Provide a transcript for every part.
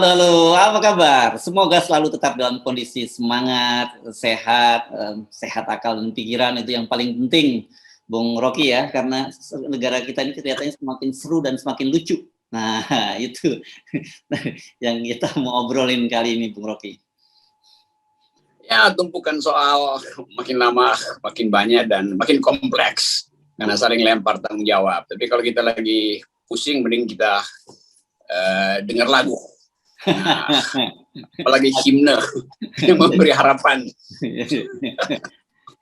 halo, apa kabar? Semoga selalu tetap dalam kondisi semangat, sehat, sehat akal dan pikiran itu yang paling penting, Bung Rocky ya, karena negara kita ini kelihatannya semakin seru dan semakin lucu. Nah, itu yang kita mau obrolin kali ini, Bung Rocky. Ya, tumpukan soal makin lama makin banyak dan makin kompleks karena saling lempar tanggung jawab. Tapi kalau kita lagi pusing, mending kita dengar lagu. Nah, apalagi himne yang memberi harapan.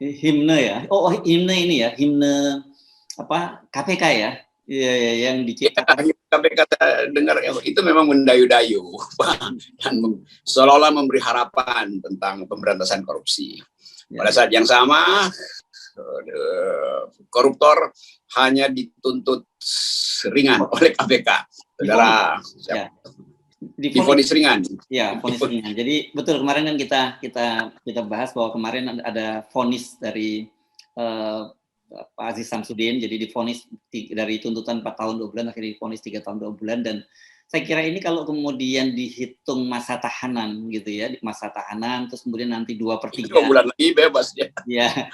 Himne ya? Oh, himne ini ya, himne apa? KPK ya? Iya, ya, yang diciptakan. Ya, KPK dengar itu memang mendayu-dayu dan seolah-olah memberi harapan tentang pemberantasan korupsi. Pada saat yang sama, koruptor hanya dituntut ringan oleh KPK. Saudara, divonis ringan. Ya, vonis ringan. Jadi betul kemarin kan kita bahas bahwa kemarin ada vonis dari Pak Aziz Samsudin, jadi divonis dari tuntutan 4 tahun 2 bulan akhirnya divonis 3 tahun 2 bulan. Dan saya kira ini kalau kemudian dihitung masa tahanan gitu ya, masa tahanan terus kemudian nanti 2/3 2 bulan lagi bebas ya. Ya,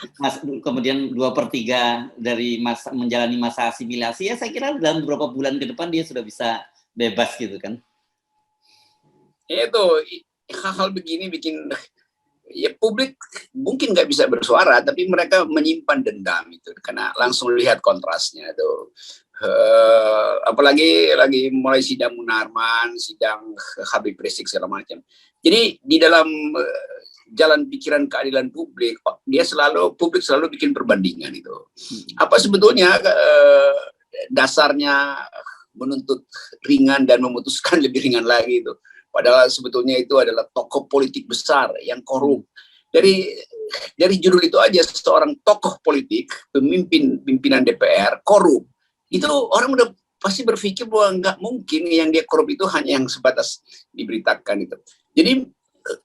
kemudian 2/3 dari masa menjalani masa asimilasi, ya saya kira dalam beberapa bulan ke depan dia sudah bisa bebas gitu kan. Itu hal-hal begini bikin ya publik mungkin nggak bisa bersuara, tapi mereka menyimpan dendam itu karena langsung lihat kontrasnya tuh. Apalagi lagi mulai sidang Munarman, sidang Habib Rizik segala macam. Jadi di dalam jalan pikiran keadilan publik, publik selalu bikin perbandingan itu. Apa sebetulnya dasarnya menuntut ringan dan memutuskan lebih ringan lagi itu? Padahal sebetulnya itu adalah tokoh politik besar yang korup. Dari judul itu aja, seorang tokoh politik, pimpinan DPR, korup. Itu orang udah pasti berpikir bahwa nggak mungkin yang dia korup itu hanya yang sebatas diberitakan itu. Jadi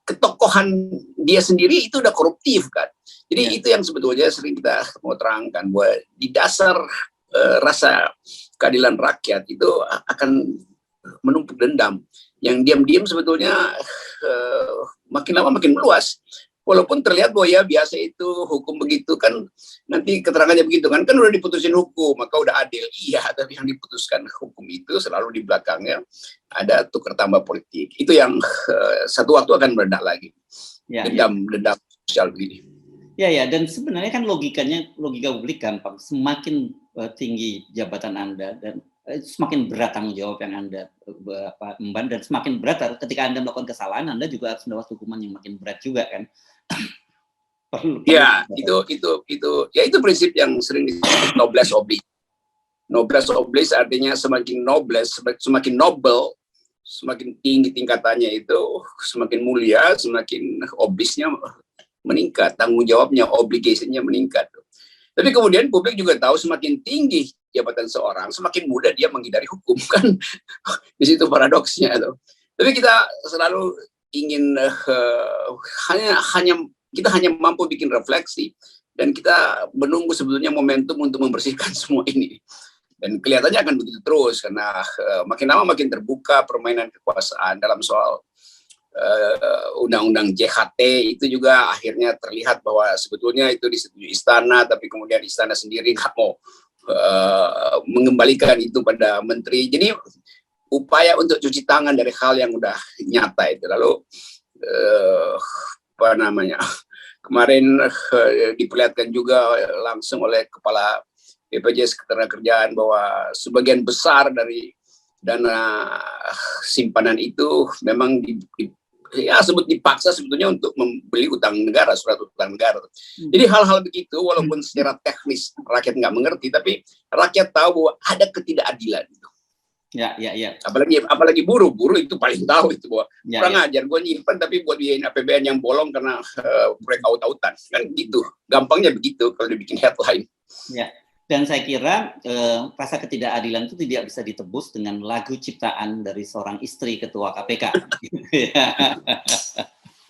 ketokohan dia sendiri itu udah koruptif kan. Jadi itu yang sebetulnya sering kita mau terangkan, bahwa di dasar rasa keadilan rakyat itu akan menumpuk dendam yang diam-diam sebetulnya makin lama makin meluas, walaupun terlihat bahwa ya biasa itu hukum begitu kan, nanti keterangannya begitu kan udah diputusin hukum maka udah adil. Iya, tapi yang diputuskan hukum itu selalu di belakangnya ada tukar tambah politik. Itu yang satu waktu akan meledak lagi. Dendam sosial begini. Ya, dan sebenarnya kan logika publik gampang. Semakin tinggi jabatan Anda dan semakin berat tanggung jawab yang Anda emban, dan semakin berat ketika Anda melakukan kesalahan, Anda juga harus mendapat hukuman yang makin berat juga kan. Itu prinsip yang sering disebut noblesse oblige. Noblesse oblige artinya semakin nobles, semakin noble, semakin tinggi tingkatannya itu, semakin mulia, semakin oblige-nya meningkat, tanggung jawabnya, obligation-nya meningkat. Tapi kemudian publik juga tahu semakin tinggi jabatan seorang, semakin mudah dia menghindari hukum kan. Di situ paradoksnya tuh. Tapi kita selalu ingin kita hanya mampu bikin refleksi, dan kita menunggu sebetulnya momentum untuk membersihkan semua ini. Dan kelihatannya akan begitu terus karena makin lama makin terbuka permainan kekuasaan dalam soal undang-undang JHT itu juga akhirnya terlihat bahwa sebetulnya itu disetujui istana, tapi kemudian istana sendiri nggak mau mengembalikan itu pada menteri. Jadi upaya untuk cuci tangan dari hal yang udah nyata itu. Lalu kemarin diperlihatkan juga langsung oleh Kepala BPJS Ketenagakerjaan bahwa sebagian besar dari dana simpanan itu memang dipaksa sebetulnya untuk membeli utang negara, surat utang negara. Jadi hal-hal begitu, walaupun secara teknis rakyat nggak mengerti, tapi rakyat tahu bahwa ada ketidakadilan. Ya. Apalagi buruh itu paling tahu itu bahwa kurang ajar, gue nyimpan tapi buat biayain APBN yang bolong karena proyek aut-autan kan gitu. Gampangnya begitu kalau dibikin headline. Ya. Dan saya kira rasa ketidakadilan itu tidak bisa ditebus dengan lagu ciptaan dari seorang istri ketua KPK.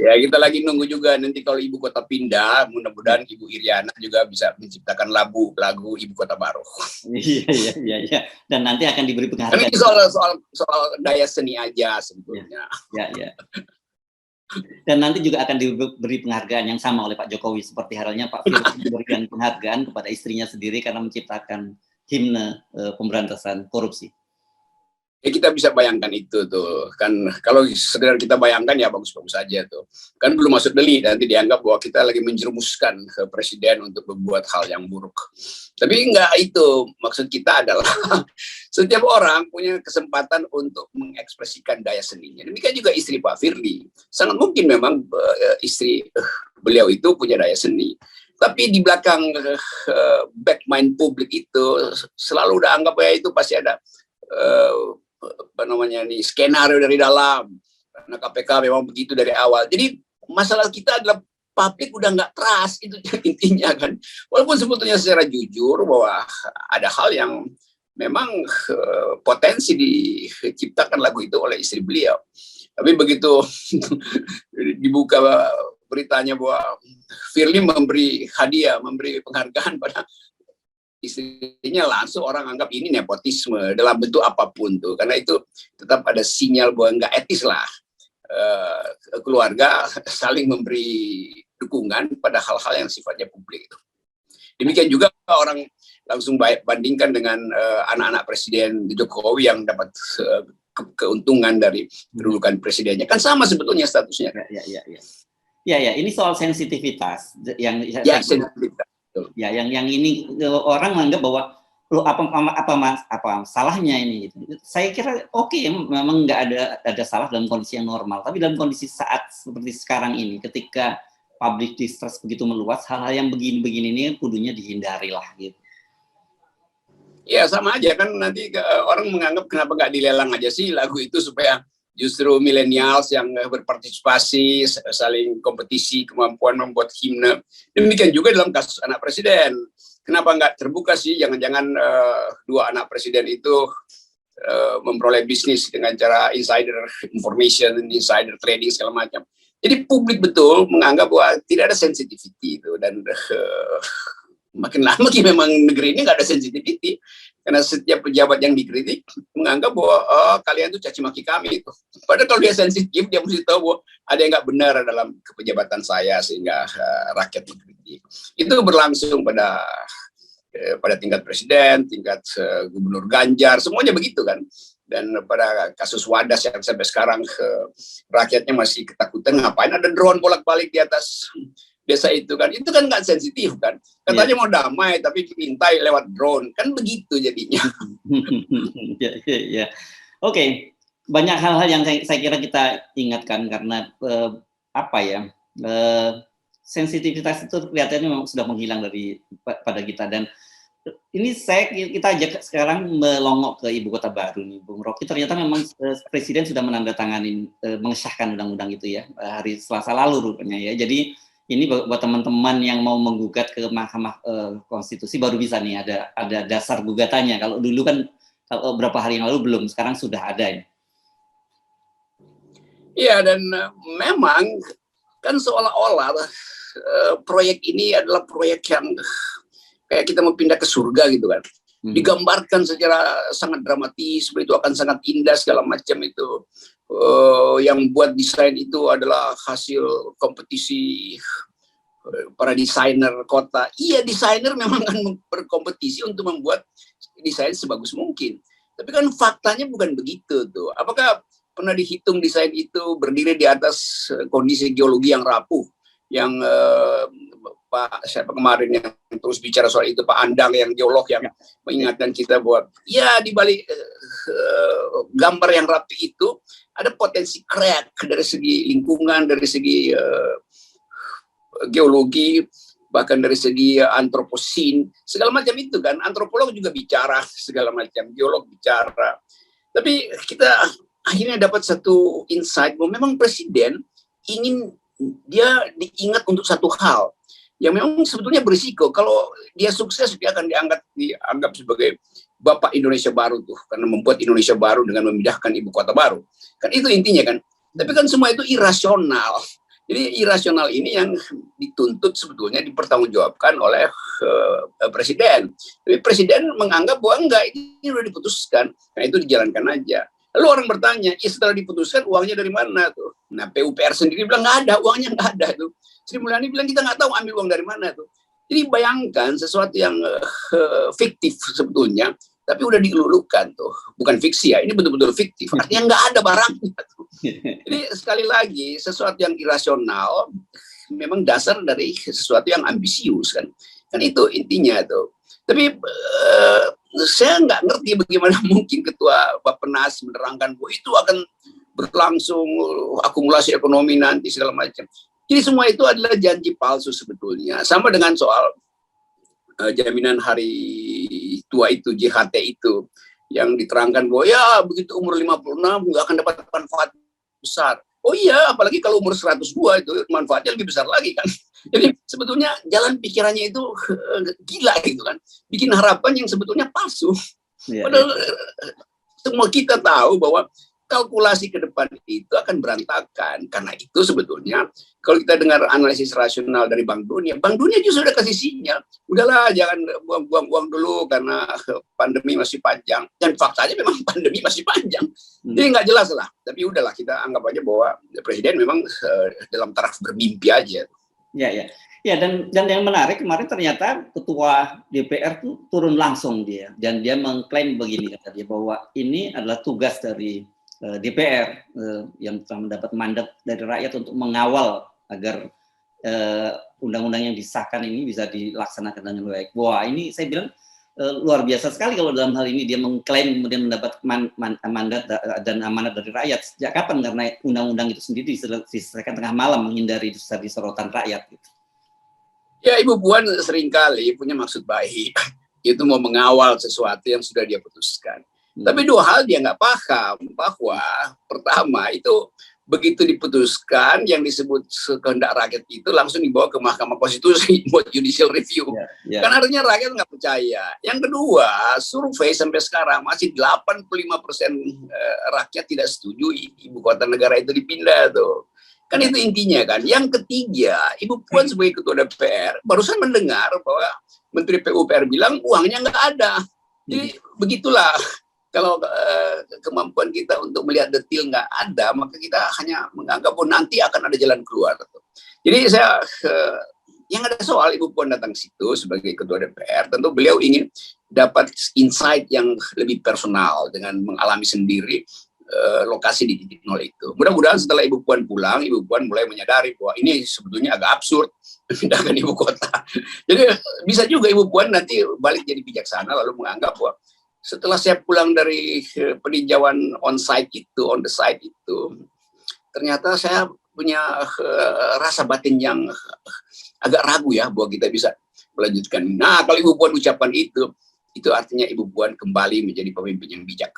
Ya, kita lagi nunggu juga nanti kalau ibu kota pindah, mudah-mudahan Ibu Iriana juga bisa menciptakan lagu ibu kota baru. Iya. Dan nanti akan diberi Karena penghargaan. ini soal daya seni aja sebetulnya. Ya. Dan nanti juga akan diberi penghargaan yang sama oleh Pak Jokowi, seperti halnya Pak Firly memberikan penghargaan kepada istrinya sendiri karena menciptakan himne pemberantasan korupsi. Ya kita bisa bayangkan itu tuh kan, kalau sekedar kita bayangkan ya bagus-bagus saja tuh kan, belum masuk delik nanti dianggap bahwa kita lagi menjerumuskan ke presiden untuk membuat hal yang buruk. Tapi enggak, itu maksud kita adalah setiap orang punya kesempatan untuk mengekspresikan daya seninya. Demikian juga istri Pak Firly, sangat mungkin memang istri beliau itu punya daya seni, tapi di belakang back mind publik itu selalu udah anggap ya itu pasti ada apa namanya nih, skenario dari dalam, karena KPK memang begitu dari awal. Jadi masalah kita adalah publik udah nggak trust, itu intinya kan. Walaupun sebetulnya secara jujur bahwa ada hal yang memang potensi diciptakan lagu itu oleh istri beliau, tapi begitu dibuka beritanya bahwa Firly memberi hadiah, memberi penghargaan pada istrinya, langsung orang anggap ini nepotisme dalam bentuk apapun tuh, karena itu tetap ada sinyal bahwa nggak etis lah keluarga saling memberi dukungan pada hal-hal yang sifatnya publik itu. Demikian juga orang langsung bandingkan dengan anak-anak Presiden Jokowi yang dapat keuntungan dari kedudukan presidennya, kan sama sebetulnya statusnya. Ya, ini soal sensitivitas yang sensitivitas. Ya, yang ini orang menganggap bahwa lo apa salahnya ini gitu. Saya kira oke, memang nggak ada salah dalam kondisi yang normal, tapi dalam kondisi saat seperti sekarang ini, ketika public distrust begitu meluas, hal-hal yang begini-begini ini kudunya dihindari lah gitu. Ya sama aja kan, nanti orang menganggap kenapa nggak dilelang aja sih lagu itu, supaya justru milenials yang berpartisipasi saling kompetisi kemampuan membuat himne. Demikian juga dalam kasus anak presiden. Kenapa nggak terbuka sih? Jangan-jangan dua anak presiden itu memperoleh bisnis dengan cara insider information, insider trading segala macam. Jadi publik betul menganggap bahwa tidak ada sensitivity itu, dan makin lama memang negeri ini nggak ada sensitivity, karena setiap pejabat yang dikritik menganggap bahwa kalian tuh caci maki kami itu. Padahal kalau dia sensitif, dia mesti tahu bahwa ada yang nggak benar dalam kepejabatan saya sehingga rakyat mengkritik. Itu berlangsung pada tingkat presiden, tingkat gubernur Ganjar, semuanya begitu kan. Dan pada kasus Wadas yang sampai sekarang rakyatnya masih ketakutan, ngapain ada drone bolak-balik di atas desa itu kan nggak sensitif kan, katanya mau damai tapi diintai lewat drone, kan begitu jadinya. Ya. Oke. Banyak hal-hal yang saya kira kita ingatkan karena sensitivitas itu kelihatannya memang sudah menghilang pada kita, dan ini kita ajak sekarang melongok ke ibu kota baru nih, Bung Rocky. Ternyata memang Presiden sudah menandatangani mengesahkan undang-undang itu ya hari Selasa lalu rupanya ya. Jadi ini buat teman-teman yang mau menggugat ke Mahkamah Konstitusi baru bisa nih, ada dasar gugatannya. Kalau dulu kan beberapa hari yang lalu belum, sekarang sudah ada ya. Iya, dan memang kan seolah-olah proyek ini adalah proyek yang kayak kita mau pindah ke surga gitu kan. Digambarkan secara sangat dramatis, itu akan sangat indah segala macam itu. Yang buat desain itu adalah hasil kompetisi para desainer kota. Iya, desainer memang akan berkompetisi untuk membuat desain sebagus mungkin. Tapi kan faktanya bukan begitu tuh. Apakah pernah dihitung desain itu berdiri di atas kondisi geologi yang rapuh, yang Pak siapa kemarin yang terus bicara soal itu, Pak Andang yang geolog yang mengingatkan kita bahwa ya di balik gambar yang rapi itu ada potensi crack dari segi lingkungan, dari segi geologi, bahkan dari segi antroposin, segala macam itu kan. Antropolog juga bicara segala macam, geolog bicara. Tapi kita akhirnya dapat satu insight bahwa memang presiden ingin dia diingat untuk satu hal yang memang sebetulnya berisiko. Kalau dia sukses, dia akan dianggap sebagai Bapak Indonesia baru tuh, karena membuat Indonesia baru dengan memindahkan ibu kota baru. Kan itu intinya kan. Tapi kan semua itu irasional. Jadi irasional ini yang dituntut sebetulnya dipertanggungjawabkan oleh presiden. Tapi presiden menganggap bahwa enggak, ini sudah diputuskan, nah itu dijalankan aja. Lalu orang bertanya, ya setelah diputuskan uangnya dari mana tuh? Nah PUPR sendiri bilang nggak ada, uangnya nggak ada tuh. Sri Mulyani bilang kita nggak tahu ambil uang dari mana tuh. Jadi bayangkan sesuatu yang fiktif sebetulnya, tapi udah dilulukan tuh, bukan fiksi ya, ini betul-betul fiktif. Artinya nggak ada barangnya tuh. Jadi sekali lagi sesuatu yang irasional memang dasar dari sesuatu yang ambisius kan itu intinya tuh. Tapi saya nggak ngerti bagaimana mungkin ketua Bappenas menerangkan bahwa itu akan berlangsung akumulasi ekonomi nanti segala macam. Jadi semua itu adalah janji palsu sebetulnya. Sama dengan soal jaminan hari tua itu, JHT itu, yang diterangkan bahwa ya begitu umur 56 nggak akan dapat manfaat besar. Oh iya, apalagi kalau umur 102 itu manfaatnya lebih besar lagi kan. Jadi sebetulnya jalan pikirannya itu gila gitu kan. Bikin harapan yang sebetulnya palsu. Padahal semua kita tahu bahwa kalkulasi ke depan itu akan berantakan. Karena itu sebetulnya kalau kita dengar analisis rasional dari Bank Dunia justru sudah kasih sinyal. Udahlah jangan buang-buang uang dulu karena pandemi masih panjang. Dan faktanya memang pandemi masih panjang. Jadi nggak jelas lah. Tapi udahlah kita anggap aja bahwa Presiden memang dalam taraf bermimpi aja. Ya, dan yang menarik kemarin ternyata ketua DPR tuh turun langsung dia, dan dia mengklaim begini, kata dia bahwa ini adalah tugas dari DPR yang telah mendapat mandat dari rakyat untuk mengawal agar undang-undang yang disahkan ini bisa dilaksanakan dengan baik. Wah, ini saya bilang luar biasa sekali kalau dalam hal ini dia mengklaim kemudian mendapat mandat dan amanat dari rakyat. Sejak kapan? Karena undang-undang itu sendiri diselesaikan tengah malam, menghindari sorotan rakyat. Gitu. Ya, Ibu Puan seringkali punya maksud baik, itu mau mengawal sesuatu yang sudah dia putuskan. Tapi dua hal dia nggak paham, bahwa pertama itu begitu diputuskan yang disebut kehendak rakyat itu langsung dibawa ke Mahkamah Konstitusi buat judicial review. Kan artinya rakyat nggak percaya. Yang kedua, survei sampai sekarang masih 85% rakyat tidak setuju ibu kota negara itu dipindah tuh. Kan itu intinya kan. Yang ketiga, Ibu Puan sebagai ketua DPR barusan mendengar bahwa Menteri PUPR bilang uangnya nggak ada. Jadi begitulah. Kalau kemampuan kita untuk melihat detail nggak ada, maka kita hanya menganggap bahwa nanti akan ada jalan keluar. Jadi saya yang ada soal Ibu Puan datang ke situ sebagai ketua DPR, tentu beliau ingin dapat insight yang lebih personal dengan mengalami sendiri lokasi di titik nol itu. Mudah-mudahan setelah Ibu Puan pulang, Ibu Puan mulai menyadari bahwa ini sebetulnya agak absurd memindahkan ibu kota. Jadi bisa juga Ibu Puan nanti balik jadi bijaksana lalu menganggap bahwa setelah saya pulang dari peninjauan on the site itu, ternyata saya punya rasa batin yang agak ragu ya bahwa kita bisa melanjutkan. Nah, kalau Ibu Puan ucapan itu artinya Ibu Puan kembali menjadi pemimpin yang bijak.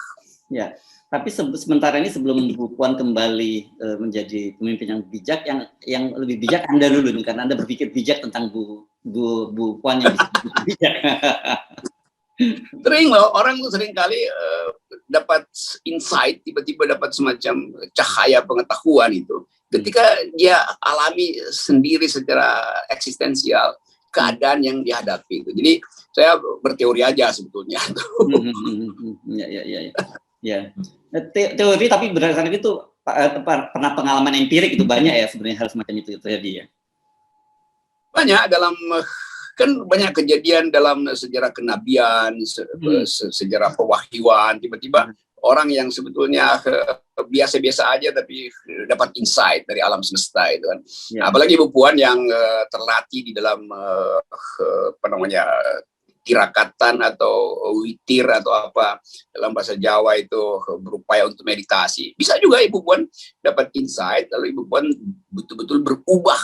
Ya, tapi sementara ini sebelum Ibu Puan kembali menjadi pemimpin yang bijak, yang lebih bijak Anda dulu nih, karena Anda berpikir bijak tentang Bu Puan yang bijak. Sering loh, orang sering kali dapat insight, tiba-tiba dapat semacam cahaya pengetahuan itu ketika dia alami sendiri secara eksistensial keadaan yang dihadapi itu. Jadi saya berteori aja sebetulnya. Ya. Teori tapi berdasarkan itu pernah pengalaman empirik itu banyak ya sebenarnya hal semacam itu terjadi ya. Banyak kan banyak kejadian dalam sejarah kenabian, sejarah pewahyuan, tiba-tiba orang yang sebetulnya biasa-biasa aja tapi dapat insight dari alam semesta itu kan. Nah, apalagi Ibu Puan yang terlatih di dalam tirakatan atau witir atau apa dalam bahasa Jawa itu berupaya untuk meditasi. Bisa juga Ibu Puan dapat insight lalu Ibu Puan betul-betul berubah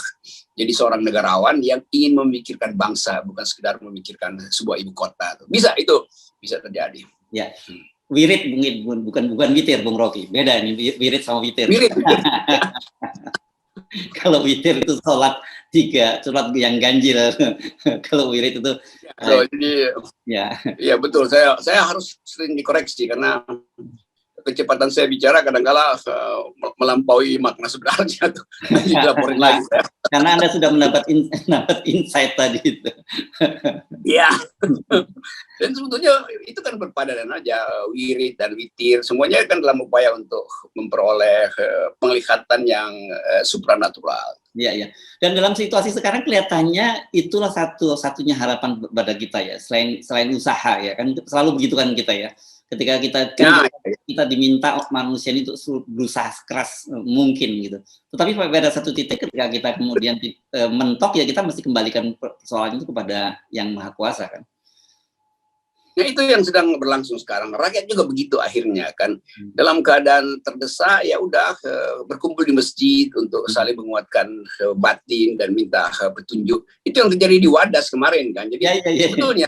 jadi seorang negarawan yang ingin memikirkan bangsa, bukan sekedar memikirkan sebuah ibu kota. Bisa, itu bisa terjadi. Ya, wirid bukan witir, Bung Rocky. Beda ini wirid sama witir. Wirid. Kalau witir itu sholat 3, sholat yang ganjil. Kalau wirid itu. Ya betul. Saya harus sering dikoreksi karena kecepatan saya bicara kadang-kala melampaui makna sebenarnya tuh. Nanti dilaporin lagi. Karena Anda sudah mendapat insight tadi itu. Iya. Dan sebetulnya itu kan berpadanan aja, wirid dan witir, semuanya kan dalam upaya untuk memperoleh penglihatan yang supranatural. Iya, iya. Dan dalam situasi sekarang kelihatannya itulah satu-satunya harapan pada kita ya, selain usaha ya, kan selalu begitu kan kita ya. Ketika kita diminta manusia itu berusaha keras mungkin gitu. Tetapi pada satu titik ketika kita kemudian mentok ya kita mesti kembalikan persoalan itu kepada yang Maha Kuasa kan. Nah itu yang sedang berlangsung sekarang. Rakyat juga begitu akhirnya kan. Dalam keadaan terdesak ya udah berkumpul di masjid untuk saling menguatkan batin dan minta petunjuk. Itu yang terjadi di Wadas kemarin kan. Jadi sebetulnya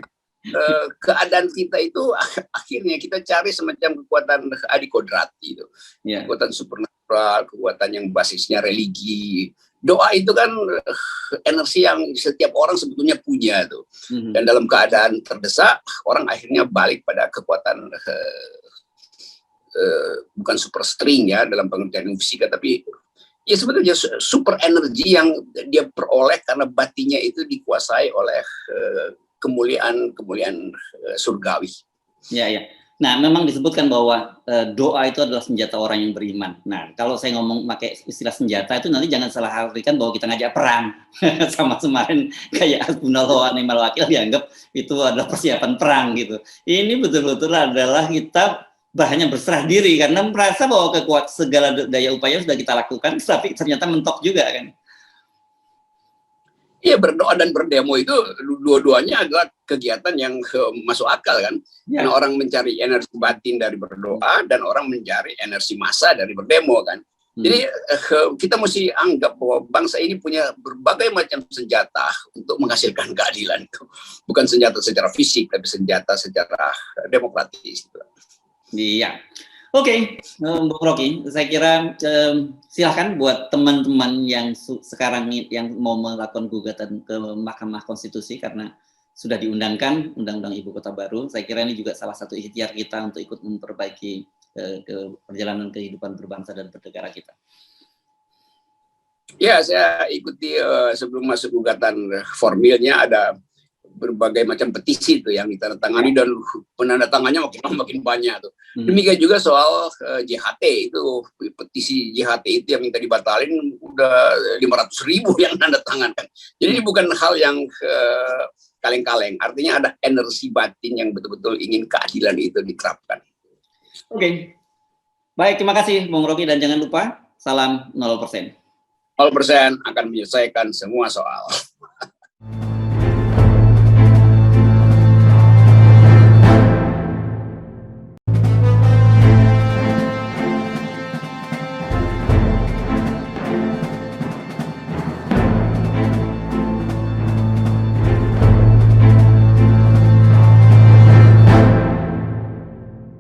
keadaan kita itu akhirnya kita cari semacam kekuatan adikodrat gitu. Kekuatan supernatural, kekuatan yang basisnya religi. Doa itu kan energi yang setiap orang sebetulnya punya tuh. Dan dalam keadaan terdesak, orang akhirnya balik pada kekuatan bukan super string ya dalam pengertian fisika, tapi ya sebetulnya super energi yang dia peroleh karena batinnya itu dikuasai oleh kemuliaan surgawi. Ya, ya. Nah, memang disebutkan bahwa doa itu adalah senjata orang yang beriman. Nah, kalau saya ngomong pakai istilah senjata itu nanti jangan salah artikan bahwa kita ngajak perang. Sama kemarin kayak hasbunallahu wa ni'mal wakil dianggap itu adalah persiapan perang gitu. Ini betul-betul adalah kita hanya berserah diri karena merasa bahwa segala daya upaya sudah kita lakukan, tapi ternyata mentok juga kan. Iya, berdoa dan berdemo itu dua-duanya adalah kegiatan yang masuk akal kan. Karena orang mencari energi batin dari berdoa dan orang mencari energi massa dari berdemo kan. Jadi kita mesti anggap bahwa bangsa ini punya berbagai macam senjata untuk menghasilkan keadilan itu. Bukan senjata secara fisik, tapi senjata secara demokratis. Iya. Oke, Bung Rocky, saya kira silahkan buat teman-teman yang sekarang yang mau melakukan gugatan ke Mahkamah Konstitusi karena sudah diundangkan Undang-Undang Ibu Kota Baru. Saya kira ini juga salah satu ikhtiar kita untuk ikut memperbaiki ke perjalanan kehidupan berbangsa dan bernegara kita. Ya, saya ikuti sebelum masuk gugatan formilnya ada berbagai macam petisi itu yang ditandatangani dan penandatangannya makin banyak tuh. Demikian juga soal JHT itu, petisi JHT itu yang minta dibatalin udah 500.000 yang tanda tangan kan. Jadi ini bukan hal yang kaleng-kaleng. Artinya ada energi batin yang betul-betul ingin keadilan itu diterapkan. Oke. Baik, terima kasih Bung Rocky dan jangan lupa salam 0%. 0% akan menyelesaikan semua soal.